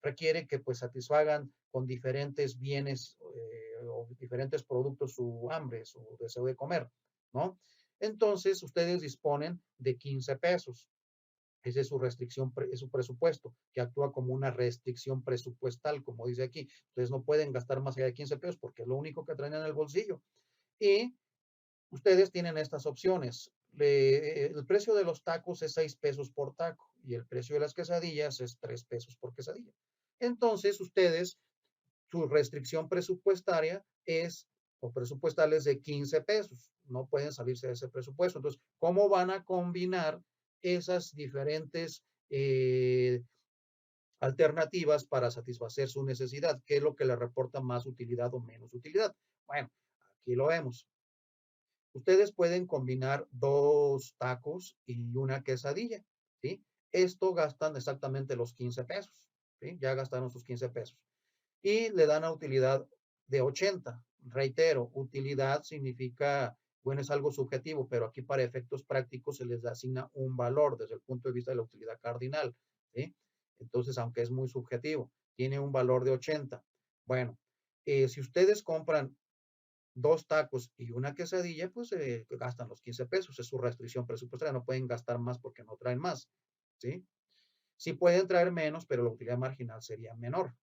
S1: requiere que pues satisfagan con diferentes bienes o diferentes productos su hambre, su deseo de comer, ¿no? Entonces, ustedes disponen de 15 pesos. Esa es su restricción, es su presupuesto, que actúa como una restricción presupuestal, como dice aquí. Entonces, no pueden gastar más allá de 15 pesos porque es lo único que traen en el bolsillo. Y ustedes tienen estas opciones. El precio de los tacos es 6 pesos por taco y el precio de las quesadillas es 3 pesos por quesadilla. Entonces, ustedes, su restricción presupuestaria o presupuestal es de 15 pesos. No pueden salirse de ese presupuesto. Entonces, ¿cómo van a combinar esas diferentes alternativas para satisfacer su necesidad? ¿Qué es lo que le reporta más utilidad o menos utilidad? Bueno, aquí lo vemos. Ustedes pueden combinar 2 tacos y una quesadilla, ¿sí? Esto gastan exactamente los 15 pesos, ¿sí? Ya gastaron sus 15 pesos. Y le dan una utilidad de 80. Reitero, utilidad significa, bueno, es algo subjetivo, pero aquí para efectos prácticos se les asigna un valor desde el punto de vista de la utilidad cardinal, ¿sí? Entonces, aunque es muy subjetivo, tiene un valor de 80. Bueno, si ustedes compran dos tacos y una quesadilla, pues gastan los 15 pesos, es su restricción presupuestaria, no pueden gastar más porque no traen más, ¿sí? Sí pueden traer menos, pero la utilidad marginal sería menor.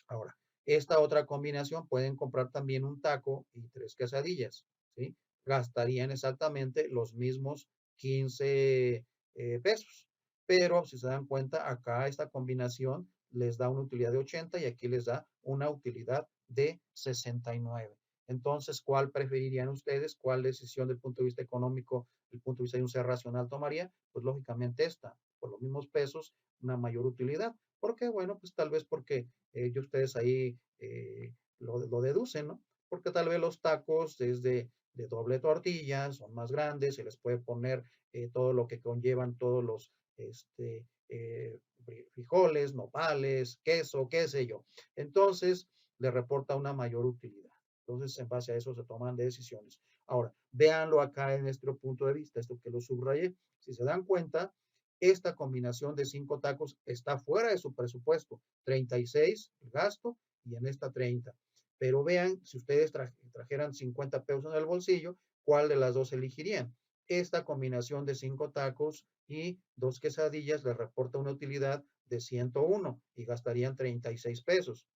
S1: Ahora, esta otra combinación pueden comprar también un taco y tres quesadillas, ¿sí? Gastarían exactamente los mismos 15 pesos. Pero si se dan cuenta, acá esta combinación les da una utilidad de 80 y aquí les da una utilidad de 69. Entonces, ¿cuál preferirían ustedes? ¿Cuál decisión del punto de vista económico, del punto de vista de un ser racional tomaría? Pues lógicamente esta, por los mismos pesos, una mayor utilidad. ¿Por qué? Bueno, pues tal vez porque ustedes ahí lo deducen, ¿no? Porque tal vez los tacos es de doble tortilla, son más grandes, se les puede poner todo lo que conllevan todos los frijoles, nopales, queso, qué sé yo. Entonces, le reporta una mayor utilidad. Entonces, en base a eso se toman decisiones. Ahora, véanlo acá en nuestro punto de vista, esto que lo subrayé. Si se dan cuenta, esta combinación de 5 tacos está fuera de su presupuesto. 36 el gasto y en esta 30. Pero vean, si ustedes trajeran 50 pesos en el bolsillo, ¿cuál de las dos elegirían? Esta combinación de 5 tacos y 2 quesadillas les reporta una utilidad de 101 y gastarían 36 pesos.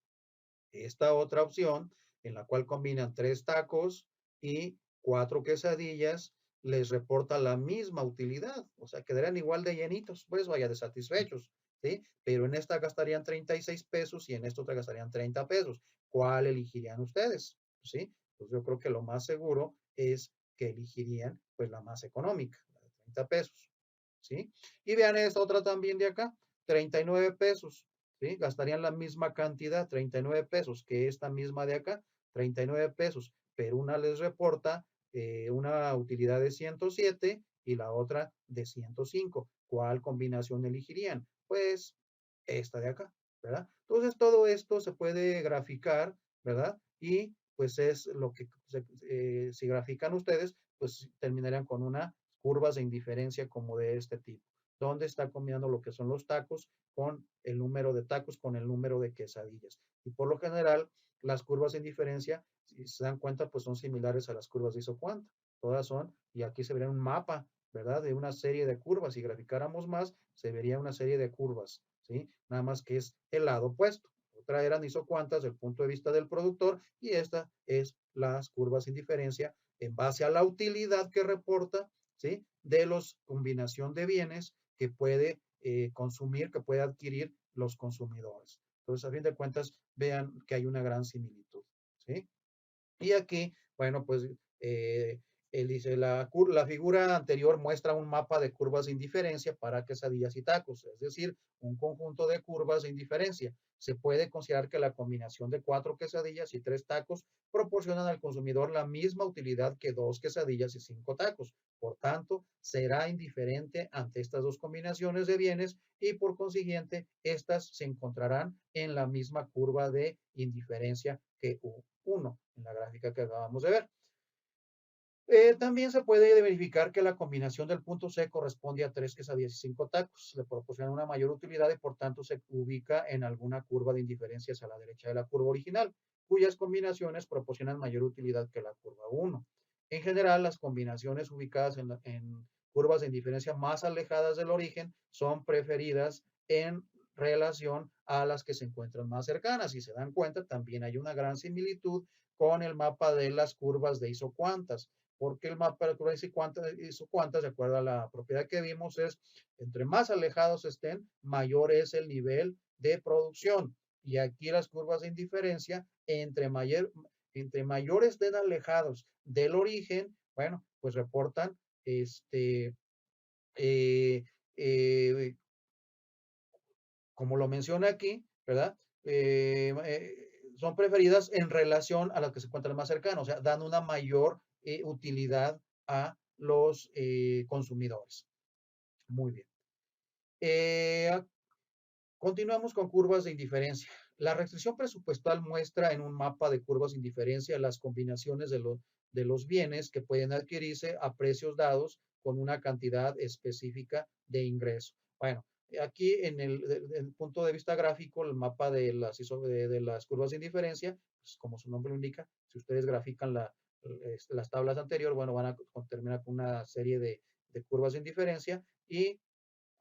S1: Esta otra opción, en la cual combinan 3 tacos y 4 quesadillas, les reporta la misma utilidad, o sea, quedarían igual de llenitos, pues vaya de satisfechos, ¿sí? Pero en esta gastarían 36 pesos y en esta otra gastarían 30 pesos. ¿Cuál elegirían ustedes? ¿Sí? Pues yo creo que lo más seguro es que elegirían pues la más económica, la de 30 pesos, ¿sí? Y vean esta otra también de acá, 39 pesos. ¿Sí? Gastarían la misma cantidad, 39 pesos, que esta misma de acá, 39 pesos, pero una les reporta una utilidad de 107 y la otra de 105. ¿Cuál combinación elegirían? Pues esta de acá, ¿verdad? Entonces todo esto se puede graficar, ¿verdad? Y pues es lo que si grafican ustedes, pues terminarían con una curvas de indiferencia como de este tipo, donde está combinando lo que son los tacos con el número de tacos con el número de quesadillas. Y por lo general, las curvas de indiferencia, si se dan cuenta, pues son similares a las curvas de isocuanta. Todas son, y aquí se vería un mapa, ¿verdad? De una serie de curvas. Si graficáramos más, se vería una serie de curvas, ¿sí? Nada más que es el lado opuesto. Otra eran isocuantas desde el punto de vista del productor y esta es las curvas de indiferencia en base a la utilidad que reporta, ¿sí? De los combinación de bienes que puede consumir, que puede adquirir los consumidores. Entonces, a fin de cuentas, vean que hay una gran similitud, ¿sí? Y aquí, bueno, pues él dice, la figura anterior muestra un mapa de curvas de indiferencia para quesadillas y tacos, es decir, un conjunto de curvas de indiferencia. Se puede considerar que la combinación de 4 quesadillas y 3 tacos proporcionan al consumidor la misma utilidad que 2 quesadillas y 5 tacos. Por tanto, será indiferente ante estas dos combinaciones de bienes y por consiguiente, estas se encontrarán en la misma curva de indiferencia que U1 en la gráfica que acabamos de ver. También se puede verificar que la combinación del punto C corresponde a 3 quesadillas y 5 tacos. Le proporciona una mayor utilidad y por tanto se ubica en alguna curva de indiferencias a la derecha de la curva original, cuyas combinaciones proporcionan mayor utilidad que la curva 1. En general, las combinaciones ubicadas en curvas de indiferencia más alejadas del origen son preferidas en relación a las que se encuentran más cercanas. Si se dan cuenta, también hay una gran similitud con el mapa de las curvas de isocuantas porque el mapa de curvas isocuantas, de acuerdo a la propiedad que vimos, es entre más alejados estén, mayor es el nivel de producción. Y aquí las curvas de indiferencia, entre mayores estén alejados del origen, bueno, pues reportan eh, eh, como lo menciona aquí, ¿verdad? Son preferidas en relación a las que se encuentran más cercanas, o sea, dan una mayor utilidad a los consumidores. Muy bien. Eh, Continuamos con curvas de indiferencia. La restricción presupuestal muestra en un mapa de curvas de indiferencia las combinaciones de los bienes que pueden adquirirse a precios dados con una cantidad específica de ingreso. Bueno, aquí en el punto de vista gráfico, el mapa de las curvas de indiferencia, pues como su nombre lo indica, si ustedes grafican las tablas anteriores, bueno, van a terminar con una serie de curvas de indiferencia y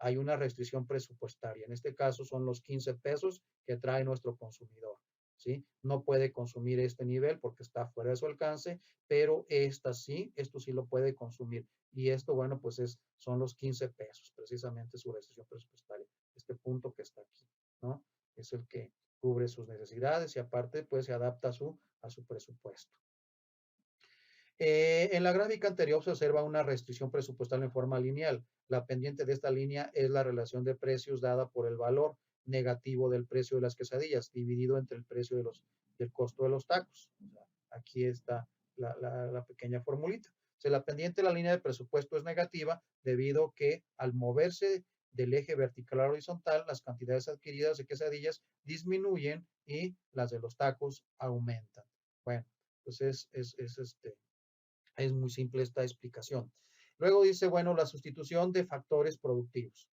S1: hay una restricción presupuestaria. En este caso son los 15 pesos que trae nuestro consumidor. ¿Sí? No puede consumir este nivel porque está fuera de su alcance, pero esto sí lo puede consumir. Y esto, bueno, pues son los 15 pesos, precisamente su restricción presupuestaria. Este punto que está aquí, ¿no? Es el que cubre sus necesidades y aparte, pues se adapta a su presupuesto. En la gráfica anterior se observa una restricción presupuestal en forma lineal. La pendiente de esta línea es la relación de precios dada por el valor negativo del precio de las quesadillas, dividido entre el precio del costo de los tacos. O sea, aquí está la pequeña formulita. O sea, la pendiente de la línea de presupuesto es negativa debido a que al moverse del eje vertical a horizontal, las cantidades adquiridas de quesadillas disminuyen y las de los tacos aumentan. Bueno, pues es muy simple esta explicación. Luego dice, bueno, la sustitución de factores productivos.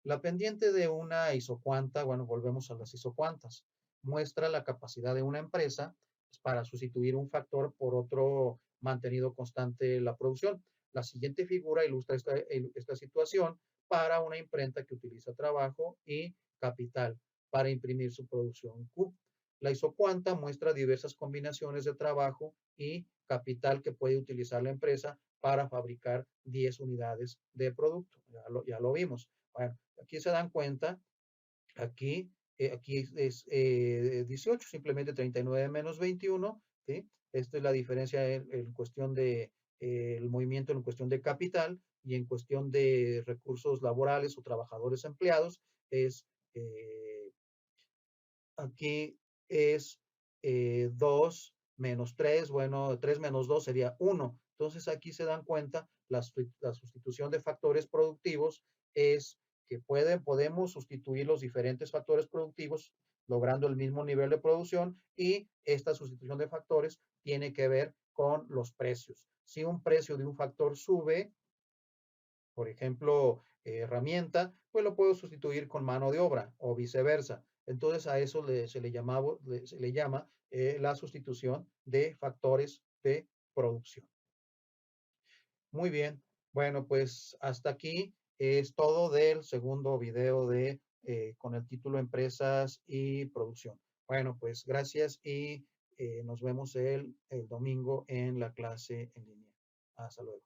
S1: La pendiente de una isocuanta, bueno, volvemos a las isocuantas, muestra la capacidad de una empresa pues, para sustituir un factor por otro mantenido constante la producción. La siguiente figura ilustra esta situación para una imprenta que utiliza trabajo y capital para imprimir su producción Q. La isocuanta muestra diversas combinaciones de trabajo y capital que puede utilizar la empresa para fabricar 10 unidades de producto. Ya lo vimos. Bueno, aquí se dan cuenta, aquí es 18, simplemente 39 menos 21, ¿sí? Esta es la diferencia en cuestión de el movimiento en cuestión de capital y en cuestión de recursos laborales o trabajadores empleados es aquí es 2 menos 3, bueno, 3 menos 2 sería 1. Entonces aquí se dan cuenta, la sustitución de factores productivos es que podemos sustituir los diferentes factores productivos logrando el mismo nivel de producción y esta sustitución de factores tiene que ver con los precios. Si un precio de un factor sube, por ejemplo, herramienta, pues lo puedo sustituir con mano de obra o viceversa. Entonces a eso se le llama la sustitución de factores de producción. Muy bien. Bueno, pues hasta aquí es todo del segundo video con el título Empresas y Producción. Bueno, pues gracias y nos vemos el domingo en la clase en línea. Hasta luego.